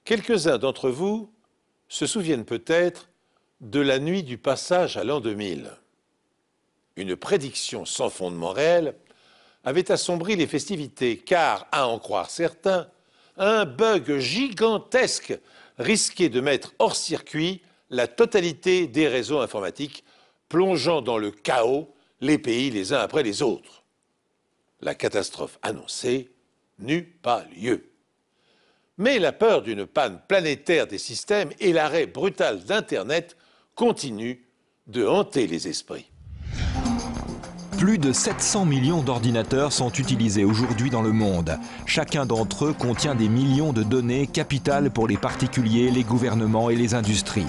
Quelques-uns d'entre vous se souviennent peut-être de la nuit du passage à l'an 2000. Une prédiction sans fondement réel avait assombri les festivités, car, à en croire certains, un bug gigantesque risquait de mettre hors circuit la totalité des réseaux informatiques, plongeant dans le chaos les pays les uns après les autres. La catastrophe annoncée n'eut pas lieu. Mais la peur d'une panne planétaire des systèmes et l'arrêt brutal d'Internet continuent de hanter les esprits. Plus de 700 millions d'ordinateurs sont utilisés aujourd'hui dans le monde. Chacun d'entre eux contient des millions de données capitales pour les particuliers, les gouvernements et les industries.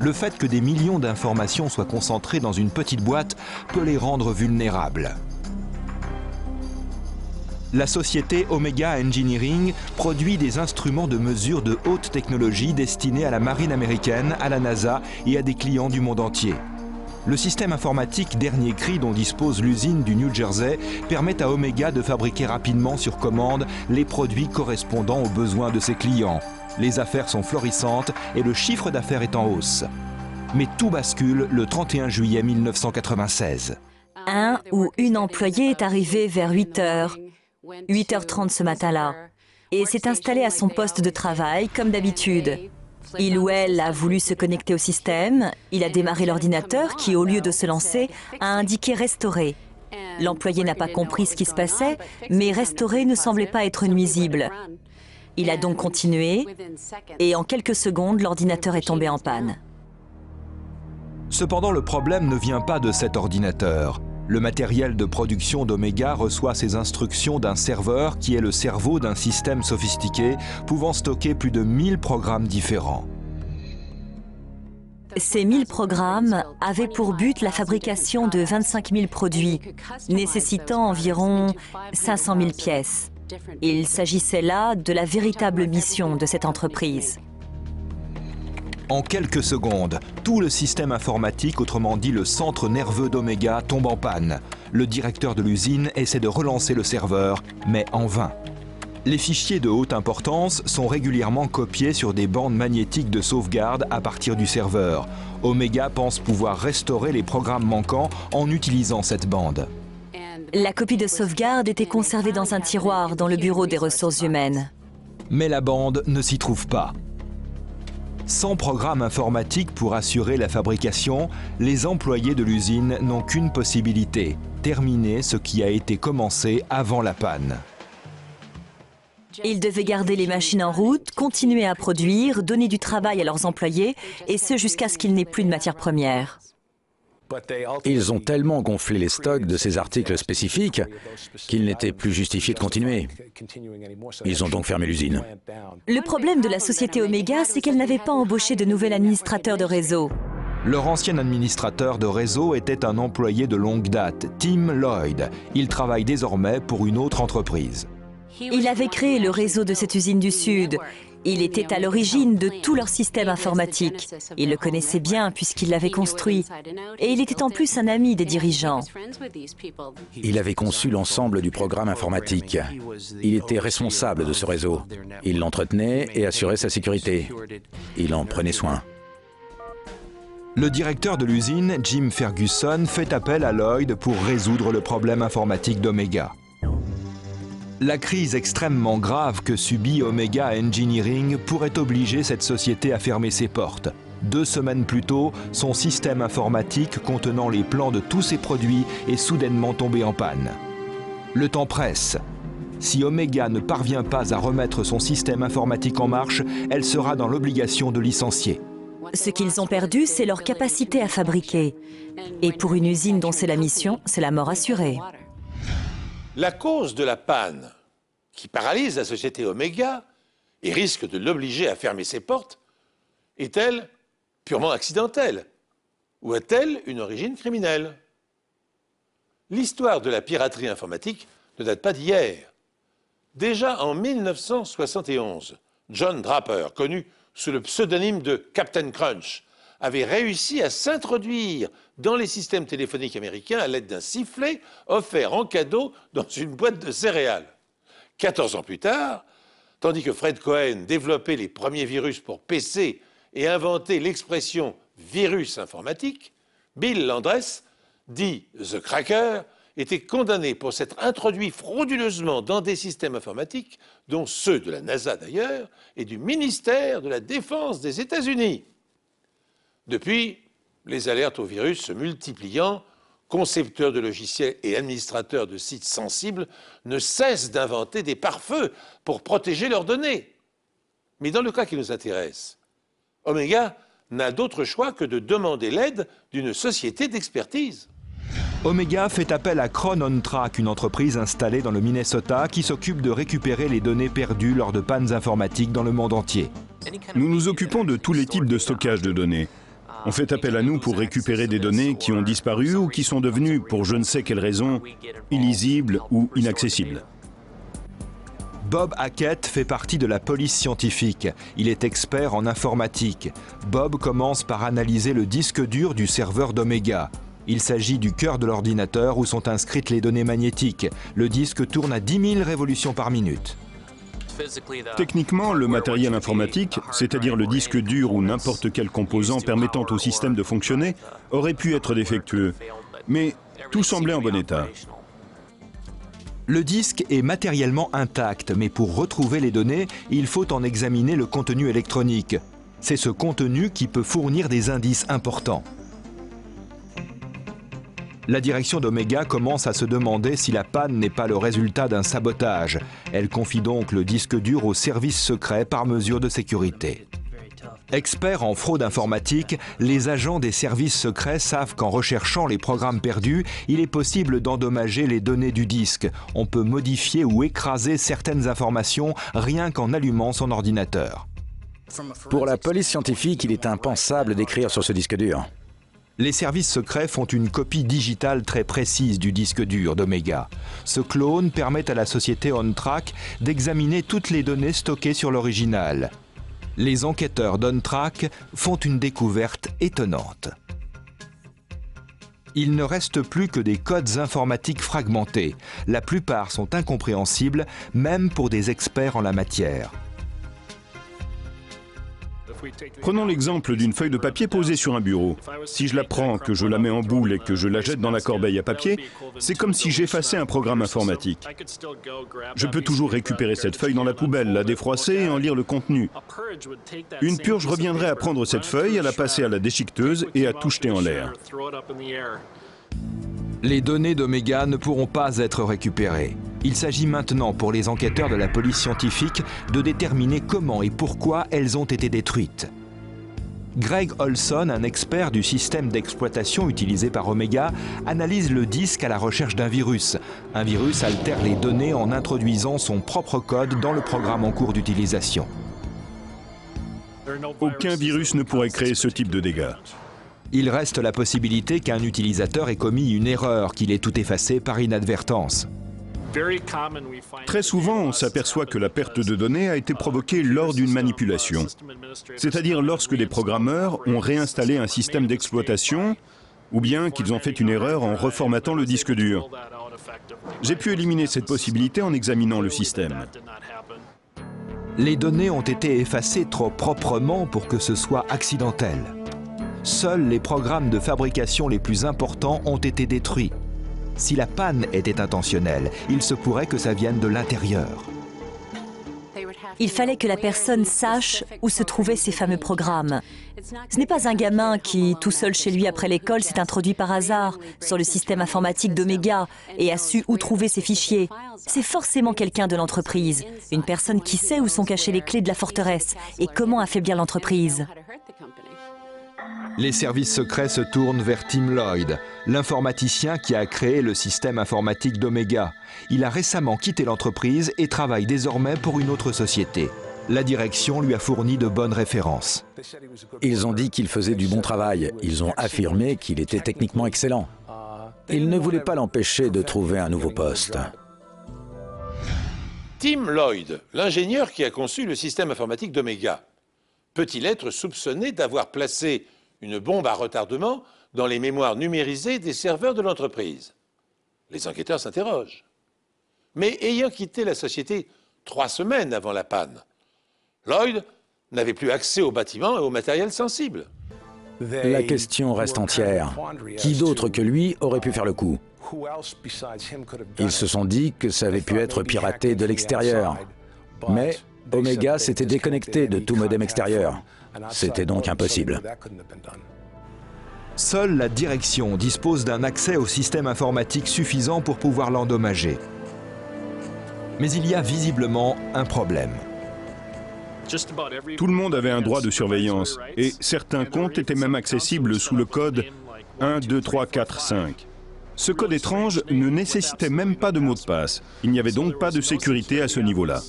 Le fait que des millions d'informations soient concentrées dans une petite boîte peut les rendre vulnérables. La société Omega Engineering produit des instruments de mesure de haute technologie destinés à la marine américaine, à la NASA et à des clients du monde entier. Le système informatique dernier cri dont dispose l'usine du New Jersey permet à Omega de fabriquer rapidement sur commande les produits correspondant aux besoins de ses clients. Les affaires sont florissantes et le chiffre d'affaires est en hausse. Mais tout bascule le 31 juillet 1996. Un ou une employée est arrivée vers 8h30 ce matin-là et s'est installée à son poste de travail comme d'habitude. Il ou elle a voulu se connecter au système, il a démarré l'ordinateur qui, au lieu de se lancer, a indiqué « Restaurer ». L'employé n'a pas compris ce qui se passait, mais restaurer ne semblait pas être nuisible. Il a donc continué et en quelques secondes, l'ordinateur est tombé en panne. Cependant, le problème ne vient pas de cet ordinateur. Le matériel de production d'Omega reçoit ses instructions d'un serveur qui est le cerveau d'un système sophistiqué pouvant stocker plus de 1000 programmes différents. Ces 1000 programmes avaient pour but la fabrication de 25 000 produits, nécessitant environ 500 000 pièces. Il s'agissait là de la véritable mission de cette entreprise. En quelques secondes, tout le système informatique, autrement dit le centre nerveux d'Omega, tombe en panne. Le directeur de l'usine essaie de relancer le serveur, mais en vain. Les fichiers de haute importance sont régulièrement copiés sur des bandes magnétiques de sauvegarde à partir du serveur. Omega pense pouvoir restaurer les programmes manquants en utilisant cette bande. La copie de sauvegarde était conservée dans un tiroir dans le bureau des ressources humaines. Mais la bande ne s'y trouve pas. Sans programme informatique pour assurer la fabrication, les employés de l'usine n'ont qu'une possibilité, terminer ce qui a été commencé avant la panne. Ils devaient garder les machines en route, continuer à produire, donner du travail à leurs employés, et ce jusqu'à ce qu'il n'ait plus de matières premières. Ils ont tellement gonflé les stocks de ces articles spécifiques qu'il n'était plus justifié de continuer. Ils ont donc fermé l'usine. Le problème de la société Omega, c'est qu'elle n'avait pas embauché de nouvel administrateur de réseau. Leur ancien administrateur de réseau était un employé de longue date, Tim Lloyd. Il travaille désormais pour une autre entreprise. Il avait créé le réseau de cette usine du Sud. Il était à l'origine de tout leur système informatique. Il le connaissait bien puisqu'il l'avait construit. Et il était en plus un ami des dirigeants. Il avait conçu l'ensemble du programme informatique. Il était responsable de ce réseau. Il l'entretenait et assurait sa sécurité. Il en prenait soin. Le directeur de l'usine, Jim Ferguson, fait appel à Lloyd pour résoudre le problème informatique d'Omega. La crise extrêmement grave que subit Omega Engineering pourrait obliger cette société à fermer ses portes. 2 semaines plus tôt, son système informatique contenant les plans de tous ses produits est soudainement tombé en panne. Le temps presse. Si Omega ne parvient pas à remettre son système informatique en marche, elle sera dans l'obligation de licencier. Ce qu'ils ont perdu, c'est leur capacité à fabriquer. Et pour une usine dont c'est la mission, c'est la mort assurée. La cause de la panne qui paralyse la société Omega et risque de l'obliger à fermer ses portes est-elle purement accidentelle ou a-t-elle une origine criminelle? L'histoire de la piraterie informatique ne date pas d'hier. Déjà en 1971, John Draper, connu sous le pseudonyme de Captain Crunch, avait réussi à s'introduire dans les systèmes téléphoniques américains à l'aide d'un sifflet offert en cadeau dans une boîte de céréales. 14 ans plus tard, Tandis que Fred Cohen développait les premiers virus pour PC et inventait l'expression virus informatique, Bill Landress, dit The Cracker, était condamné pour s'être introduit frauduleusement dans des systèmes informatiques, dont ceux de la NASA d'ailleurs, et du ministère de la Défense des États-Unis. Depuis, les alertes au virus se multipliant, concepteurs de logiciels et administrateurs de sites sensibles ne cessent d'inventer des pare-feux pour protéger leurs données. Mais dans le cas qui nous intéresse, Omega n'a d'autre choix que de demander l'aide d'une société d'expertise. Omega fait appel à Chron OnTrack, une entreprise installée dans le Minnesota qui s'occupe de récupérer les données perdues lors de pannes informatiques dans le monde entier. Nous nous occupons de tous les types de stockage de données. On fait appel à nous pour récupérer des données qui ont disparu ou qui sont devenues, pour je ne sais quelle raison, illisibles ou inaccessibles. Bob Hackett fait partie de la police scientifique. Il est expert en informatique. Bob commence par analyser le disque dur du serveur d'Omega. Il s'agit du cœur de l'ordinateur où sont inscrites les données magnétiques. Le disque tourne à 10 000 révolutions par minute. Techniquement, le matériel informatique, c'est-à-dire le disque dur ou n'importe quel composant permettant au système de fonctionner, aurait pu être défectueux. Mais tout semblait en bon état. Le disque est matériellement intact, mais pour retrouver les données, il faut en examiner le contenu électronique. C'est ce contenu qui peut fournir des indices importants. La direction d'Omega commence à se demander si la panne n'est pas le résultat d'un sabotage. Elle confie donc le disque dur au service secret par mesure de sécurité. Experts en fraude informatique, les agents des services secrets savent qu'en recherchant les programmes perdus, il est possible d'endommager les données du disque. On peut modifier ou écraser certaines informations rien qu'en allumant son ordinateur. Pour la police scientifique, il est impensable d'écrire sur ce disque dur. Les services secrets font une copie digitale très précise du disque dur d'Omega. Ce clone permet à la société OnTrack d'examiner toutes les données stockées sur l'original. Les enquêteurs d'OnTrack font une découverte étonnante. Il ne reste plus que des codes informatiques fragmentés. La plupart sont incompréhensibles, même pour des experts en la matière. Prenons l'exemple d'une feuille de papier posée sur un bureau. Si je la prends, que je la mets en boule et que je la jette dans la corbeille à papier, c'est comme si j'effaçais un programme informatique. Je peux toujours récupérer cette feuille dans la poubelle, la défroisser et en lire le contenu. Une purge reviendrait à prendre cette feuille, à la passer à la déchiqueteuse et à tout jeter en l'air. Les données d'Omega ne pourront pas être récupérées. Il s'agit maintenant pour les enquêteurs de la police scientifique de déterminer comment et pourquoi elles ont été détruites. Greg Olson, un expert du système d'exploitation utilisé par Omega, analyse le disque à la recherche d'un virus. Un virus altère les données en introduisant son propre code dans le programme en cours d'utilisation. Aucun virus ne pourrait créer ce type de dégâts. Il reste la possibilité qu'un utilisateur ait commis une erreur, qu'il ait tout effacé par inadvertance. Très souvent, on s'aperçoit que la perte de données a été provoquée lors d'une manipulation, c'est-à-dire lorsque des programmeurs ont réinstallé un système d'exploitation ou bien qu'ils ont fait une erreur en reformatant le disque dur. J'ai pu éliminer cette possibilité en examinant le système. Les données ont été effacées trop proprement pour que ce soit accidentel. Seuls les programmes de fabrication les plus importants ont été détruits. Si la panne était intentionnelle, il se pourrait que ça vienne de l'intérieur. Il fallait que la personne sache où se trouvaient ces fameux programmes. Ce n'est pas un gamin qui, tout seul chez lui après l'école, s'est introduit par hasard sur le système informatique d'Omega et a su où trouver ses fichiers. C'est forcément quelqu'un de l'entreprise, une personne qui sait où sont cachées les clés de la forteresse et comment affaiblir l'entreprise. Les services secrets se tournent vers Tim Lloyd, l'informaticien qui a créé le système informatique d'Omega. Il a récemment quitté l'entreprise et travaille désormais pour une autre société. La direction lui a fourni de bonnes références. Ils ont dit qu'il faisait du bon travail. Ils ont affirmé qu'il était techniquement excellent. Ils ne voulaient pas l'empêcher de trouver un nouveau poste. Tim Lloyd, l'ingénieur qui a conçu le système informatique d'Omega, peut-il être soupçonné d'avoir placé une bombe à retardement dans les mémoires numérisées des serveurs de l'entreprise? Les enquêteurs s'interrogent. Mais ayant quitté la société 3 semaines avant la panne. Lloyd n'avait plus accès aux bâtiments et au matériel sensible. La question reste entière. Qui d'autre que lui aurait pu faire le coup? Ils se sont dit que ça avait pu être piraté de l'extérieur. Mais Omega s'était déconnecté de tout modem extérieur. C'était donc impossible. Seule la direction dispose d'un accès au système informatique suffisant pour pouvoir l'endommager. Mais il y a visiblement un problème. Tout le monde avait un droit de surveillance et certains comptes étaient même accessibles sous le code 1, 2, 3, 4, 5. Ce code étrange ne nécessitait même pas de mot de passe. Il n'y avait donc pas de sécurité à ce niveau-là.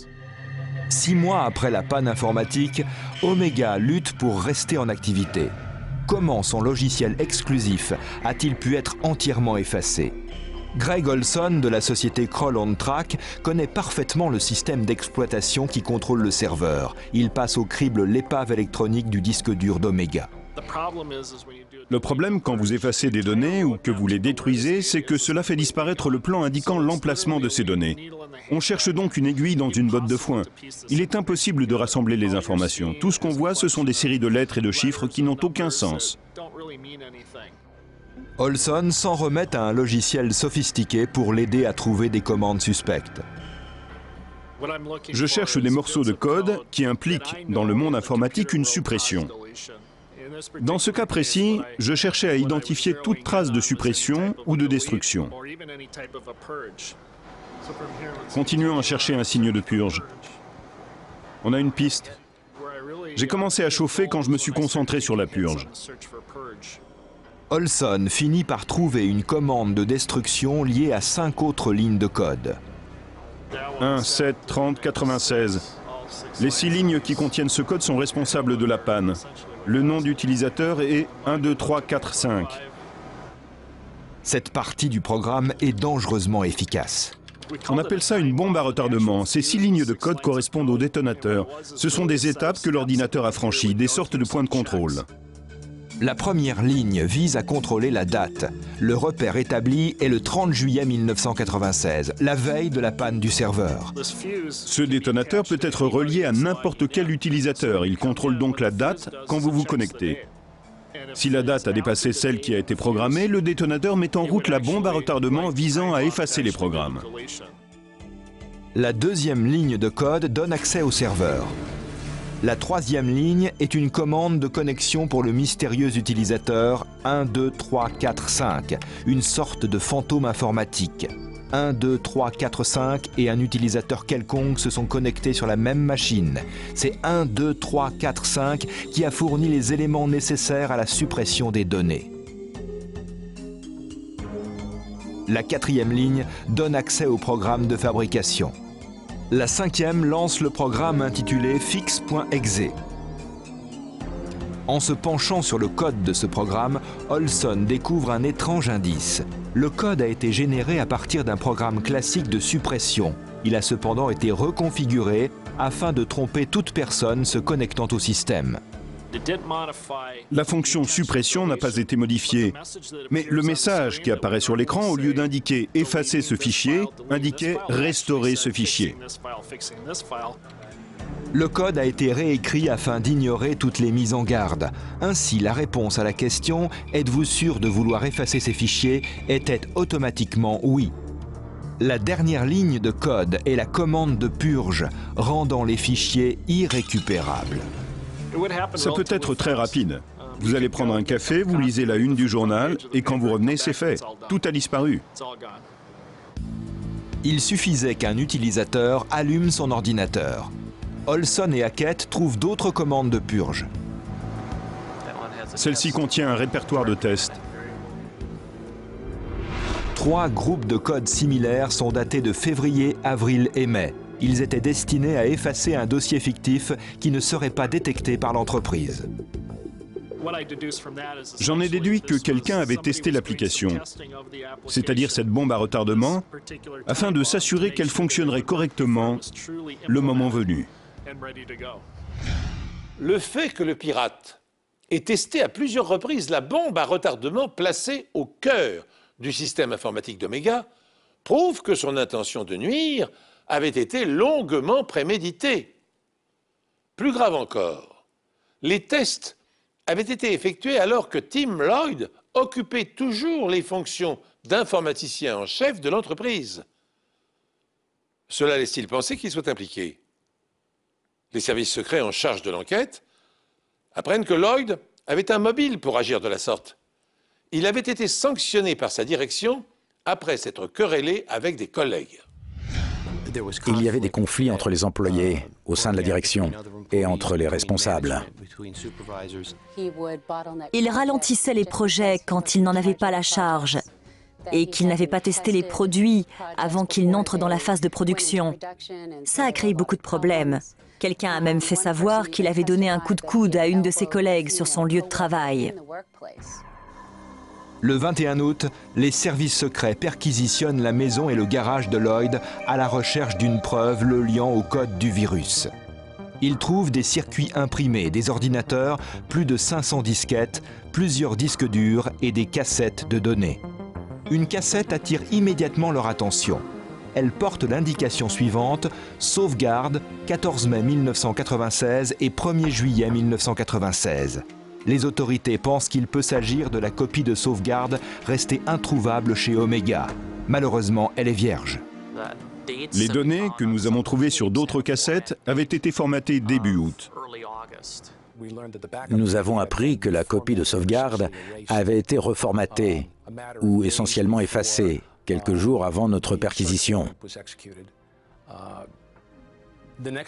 6 mois après la panne informatique, Omega lutte pour rester en activité. Comment son logiciel exclusif a-t-il pu être entièrement effacé? Greg Olson de la société Kroll On Track connaît parfaitement le système d'exploitation qui contrôle le serveur. Il passe au crible l'épave électronique du disque dur d'Omega. Le problème quand vous effacez des données ou que vous les détruisez, c'est que cela fait disparaître le plan indiquant l'emplacement de ces données. On cherche donc une aiguille dans une botte de foin. Il est impossible de rassembler les informations. Tout ce qu'on voit, ce sont des séries de lettres et de chiffres qui n'ont aucun sens. Olson s'en remet à un logiciel sophistiqué pour l'aider à trouver des commandes suspectes. Je cherche des morceaux de code qui impliquent, dans le monde informatique, une suppression. Dans ce cas précis, je cherchais à identifier toute trace de suppression ou de destruction. Continuons à chercher un signe de purge. On a une piste. J'ai commencé à chauffer quand je me suis concentré sur la purge. Olson finit par trouver une commande de destruction liée à 5 autres lignes de code. 1, 7, 30, 96. Les 6 lignes qui contiennent ce code sont responsables de la panne. Le nom d'utilisateur est 1, 2, 3, 4, 5. Cette partie du programme est dangereusement efficace. On appelle ça une bombe à retardement. Ces 6 lignes de code correspondent au détonateur. Ce sont des étapes que l'ordinateur a franchies, des sortes de points de contrôle. La première ligne vise à contrôler la date. Le repère établi est le 30 juillet 1996, la veille de la panne du serveur. Ce détonateur peut être relié à n'importe quel utilisateur. Il contrôle donc la date quand vous vous connectez. Si la date a dépassé celle qui a été programmée, le détonateur met en route la bombe à retardement visant à effacer les programmes. La deuxième ligne de code donne accès au serveur. La troisième ligne est une commande de connexion pour le mystérieux utilisateur 1, 2, 3, 4, 5, une sorte de fantôme informatique. 1, 2, 3, 4, 5 et un utilisateur quelconque se sont connectés sur la même machine. C'est 1, 2, 3, 4, 5 qui a fourni les éléments nécessaires à la suppression des données. La quatrième ligne donne accès au programme de fabrication. La cinquième lance le programme intitulé Fix.exe. En se penchant sur le code de ce programme, Olson découvre un étrange indice. Le code a été généré à partir d'un programme classique de suppression. Il a cependant été reconfiguré afin de tromper toute personne se connectant au système. La fonction suppression n'a pas été modifiée, mais le message qui apparaît sur l'écran, au lieu d'indiquer « effacer ce fichier », indiquait « restaurer ce fichier ». Le code a été réécrit afin d'ignorer toutes les mises en garde. Ainsi, la réponse à la question « Êtes-vous sûr de vouloir effacer ces fichiers ?» était automatiquement « oui ». La dernière ligne de code est la commande de purge, rendant les fichiers irrécupérables. Ça peut être très rapide. Vous allez prendre un café, vous lisez la une du journal, et quand vous revenez, c'est fait. Tout a disparu. Il suffisait qu'un utilisateur allume son ordinateur. Olson et Hackett trouvent d'autres commandes de purge. Celle-ci contient un répertoire de tests. 3 groupes de codes similaires sont datés de février, avril et mai. Ils étaient destinés à effacer un dossier fictif qui ne serait pas détecté par l'entreprise. J'en ai déduit que quelqu'un avait testé l'application, c'est-à-dire cette bombe à retardement, afin de s'assurer qu'elle fonctionnerait correctement le moment venu. Le fait que le pirate ait testé à plusieurs reprises la bombe à retardement placée au cœur du système informatique d'Omega prouve que son intention de nuire avait été longuement prémédité. Plus grave encore, les tests avaient été effectués alors que Tim Lloyd occupait toujours les fonctions d'informaticien en chef de l'entreprise. Cela laisse-t-il penser qu'il soit impliqué? Les services secrets en charge de l'enquête apprennent que Lloyd avait un mobile pour agir de la sorte. Il avait été sanctionné par sa direction après s'être querellé avec des collègues. Il y avait des conflits entre les employés au sein de la direction et entre les responsables. Il ralentissait les projets quand il n'en avait pas la charge et qu'il n'avait pas testé les produits avant qu'ils n'entrent dans la phase de production. Ça a créé beaucoup de problèmes. Quelqu'un a même fait savoir qu'il avait donné un coup de coude à une de ses collègues sur son lieu de travail. Le 21 août, les services secrets perquisitionnent la maison et le garage de Lloyd à la recherche d'une preuve le liant au code du virus. Ils trouvent des circuits imprimés, des ordinateurs, plus de 500 disquettes, plusieurs disques durs et des cassettes de données. Une cassette attire immédiatement leur attention. Elle porte l'indication suivante, sauvegarde, 14 mai 1996 et 1er juillet 1996. Les autorités pensent qu'il peut s'agir de la copie de sauvegarde restée introuvable chez Omega. Malheureusement, elle est vierge. Les données que nous avons trouvées sur d'autres cassettes avaient été formatées début août. Nous avons appris que la copie de sauvegarde avait été reformatée ou essentiellement effacée quelques jours avant notre perquisition.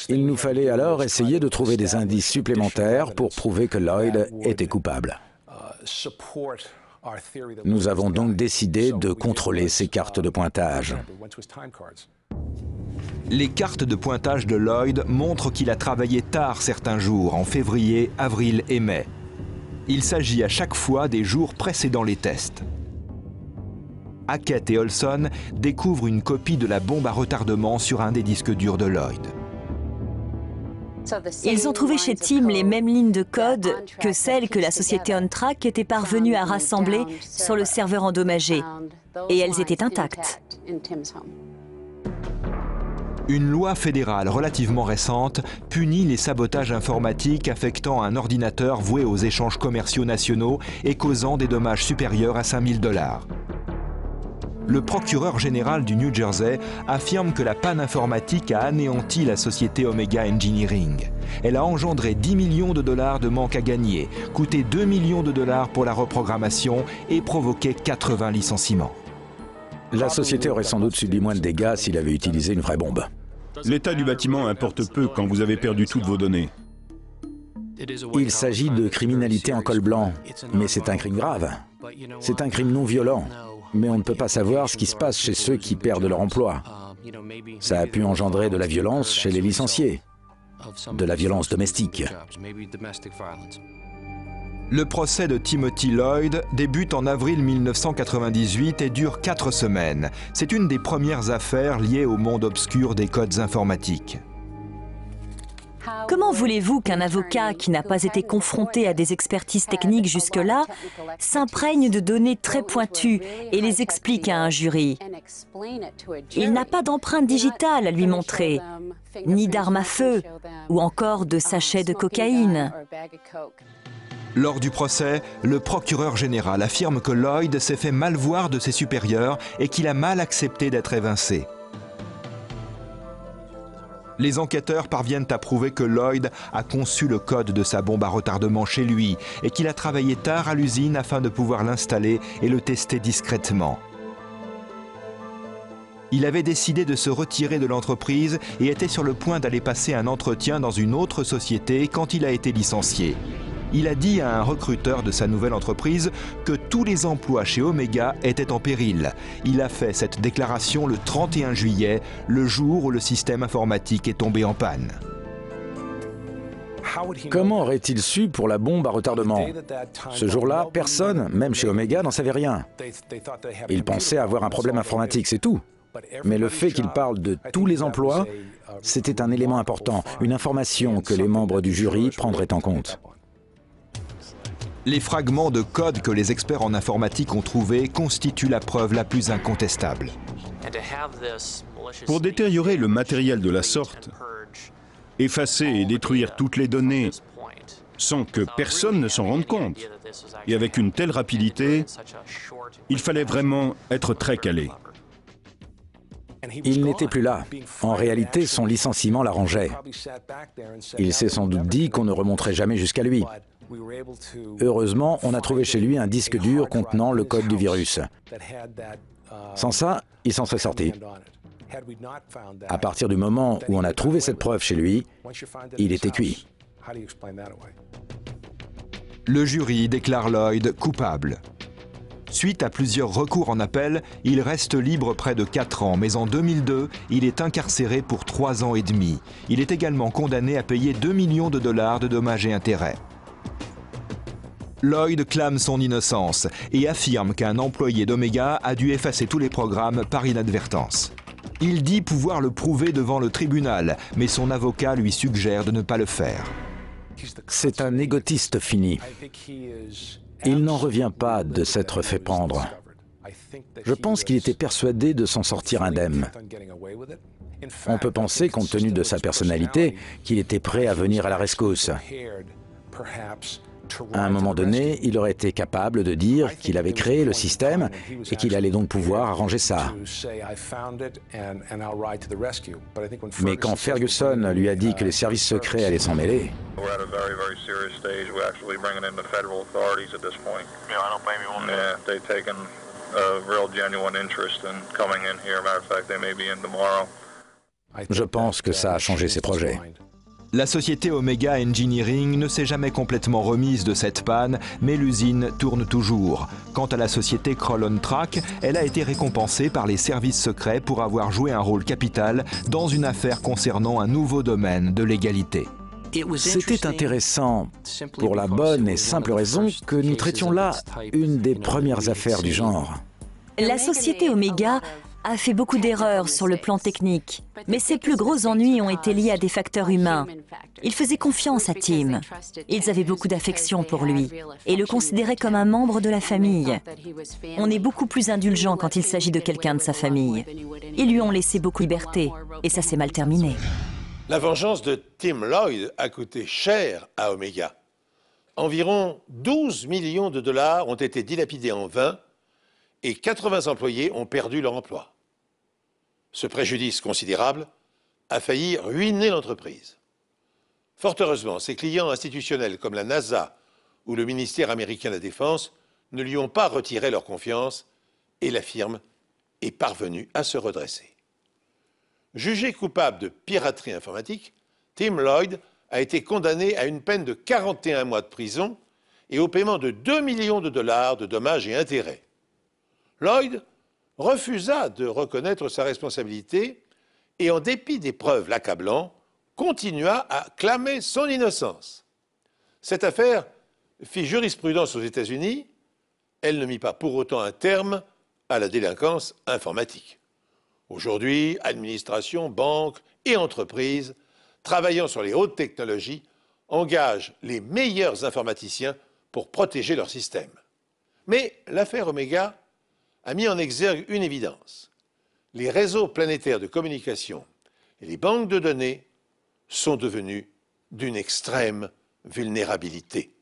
Il nous fallait alors essayer de trouver des indices supplémentaires pour prouver que Lloyd était coupable. Nous avons donc décidé de contrôler ces cartes de pointage. Les cartes de pointage de Lloyd montrent qu'il a travaillé tard certains jours, en février, avril et mai. Il s'agit à chaque fois des jours précédant les tests. Hackett et Olson découvrent une copie de la bombe à retardement sur un des disques durs de Lloyd. Ils ont trouvé chez Tim les mêmes lignes de code que celles que la société OnTrack était parvenue à rassembler sur le serveur endommagé. Et elles étaient intactes. Une loi fédérale relativement récente punit les sabotages informatiques affectant un ordinateur voué aux échanges commerciaux nationaux et causant des dommages supérieurs à 5 000 $. Le procureur général du New Jersey affirme que la panne informatique a anéanti la société Omega Engineering. Elle a engendré 10 millions de dollars de manque à gagner, coûté 2 millions de dollars pour la reprogrammation et provoqué 80 licenciements. La société aurait sans doute subi moins de dégâts s'il avait utilisé une vraie bombe. L'état du bâtiment importe peu quand vous avez perdu toutes vos données. Il s'agit de criminalité en col blanc, mais c'est un crime grave. C'est un crime non violent, mais on ne peut pas savoir ce qui se passe chez ceux qui perdent leur emploi. Ça a pu engendrer de la violence chez les licenciés, de la violence domestique. Le procès de Timothy Lloyd débute en avril 1998 et dure 4 semaines. C'est une des premières affaires liées au monde obscur des codes informatiques. Comment voulez-vous qu'un avocat qui n'a pas été confronté à des expertises techniques jusque-là s'imprègne de données très pointues et les explique à un jury? Il n'a pas d'empreinte digitale à lui montrer, ni d'arme à feu, ou encore de sachets de cocaïne. Lors du procès, le procureur général affirme que Lloyd s'est fait mal voir de ses supérieurs et qu'il a mal accepté d'être évincé. Les enquêteurs parviennent à prouver que Lloyd a conçu le code de sa bombe à retardement chez lui et qu'il a travaillé tard à l'usine afin de pouvoir l'installer et le tester discrètement. Il avait décidé de se retirer de l'entreprise et était sur le point d'aller passer un entretien dans une autre société quand il a été licencié. Il a dit à un recruteur de sa nouvelle entreprise que tous les emplois chez Omega étaient en péril. Il a fait cette déclaration le 31 juillet, le jour où le système informatique est tombé en panne. Comment aurait-il su pour la bombe à retardement? Ce jour-là, personne, même chez Omega, n'en savait rien. Il pensait avoir un problème informatique, c'est tout. Mais le fait qu'il parle de tous les emplois, c'était un élément important, une information que les membres du jury prendraient en compte. Les fragments de code que les experts en informatique ont trouvés constituent la preuve la plus incontestable. Pour détériorer le matériel de la sorte, effacer et détruire toutes les données sans que personne ne s'en rende compte, et avec une telle rapidité, il fallait vraiment être très calé. Il n'était plus là. En réalité, son licenciement l'arrangeait. Il s'est sans doute dit qu'on ne remonterait jamais jusqu'à lui. Heureusement, on a trouvé chez lui un disque dur contenant le code du virus. Sans ça, il s'en serait sorti. À partir du moment où on a trouvé cette preuve chez lui, il était cuit. Le jury déclare Lloyd coupable. Suite à plusieurs recours en appel, il reste libre près de 4 ans, mais en 2002, il est incarcéré pour 3 ans et demi. Il est également condamné à payer 2 millions de dollars de dommages et intérêts. Lloyd clame son innocence et affirme qu'un employé d'Omega a dû effacer tous les programmes par inadvertance. Il dit pouvoir le prouver devant le tribunal, mais son avocat lui suggère de ne pas le faire. C'est un égotiste fini. Il n'en revient pas de s'être fait prendre. Je pense qu'il était persuadé de s'en sortir indemne. On peut penser, compte tenu de sa personnalité, qu'il était prêt à venir à la rescousse. À un moment donné, il aurait été capable de dire qu'il avait créé le système et qu'il allait donc pouvoir arranger ça. Mais quand Ferguson lui a dit que les services secrets allaient s'en mêler, je pense que ça a changé ses projets. La société Omega Engineering ne s'est jamais complètement remise de cette panne, mais l'usine tourne toujours. Quant à la société Kroll On Track, elle a été récompensée par les services secrets pour avoir joué un rôle capital dans une affaire concernant un nouveau domaine de l'égalité. C'était intéressant pour la bonne et simple raison que nous traitions là une des premières affaires du genre. La société Omega a fait beaucoup d'erreurs sur le plan technique, mais ses plus gros ennuis ont été liés à des facteurs humains. Ils faisaient confiance à Tim. Ils avaient beaucoup d'affection pour lui et le considéraient comme un membre de la famille. On est beaucoup plus indulgent quand il s'agit de quelqu'un de sa famille. Ils lui ont laissé beaucoup de liberté et ça s'est mal terminé. La vengeance de Tim Lloyd a coûté cher à Omega. Environ 12 millions de dollars ont été dilapidés en vain et 80 employés ont perdu leur emploi. Ce préjudice considérable a failli ruiner l'entreprise. Fort heureusement, ses clients institutionnels comme la NASA ou le ministère américain de la Défense ne lui ont pas retiré leur confiance et la firme est parvenue à se redresser. Jugé coupable de piraterie informatique, Tim Lloyd a été condamné à une peine de 41 mois de prison et au paiement de 2 millions de dollars de dommages et intérêts. Lloyd refusa de reconnaître sa responsabilité et, en dépit des preuves l'accablant, continua à clamer son innocence. Cette affaire fit jurisprudence aux États-Unis. Elle ne mit pas pour autant un terme à la délinquance informatique. Aujourd'hui, administrations, banques et entreprises travaillant sur les hautes technologies engagent les meilleurs informaticiens pour protéger leur système. Mais l'affaire Omega a mis en exergue une évidence. Les réseaux planétaires de communication et les banques de données sont devenus d'une extrême vulnérabilité.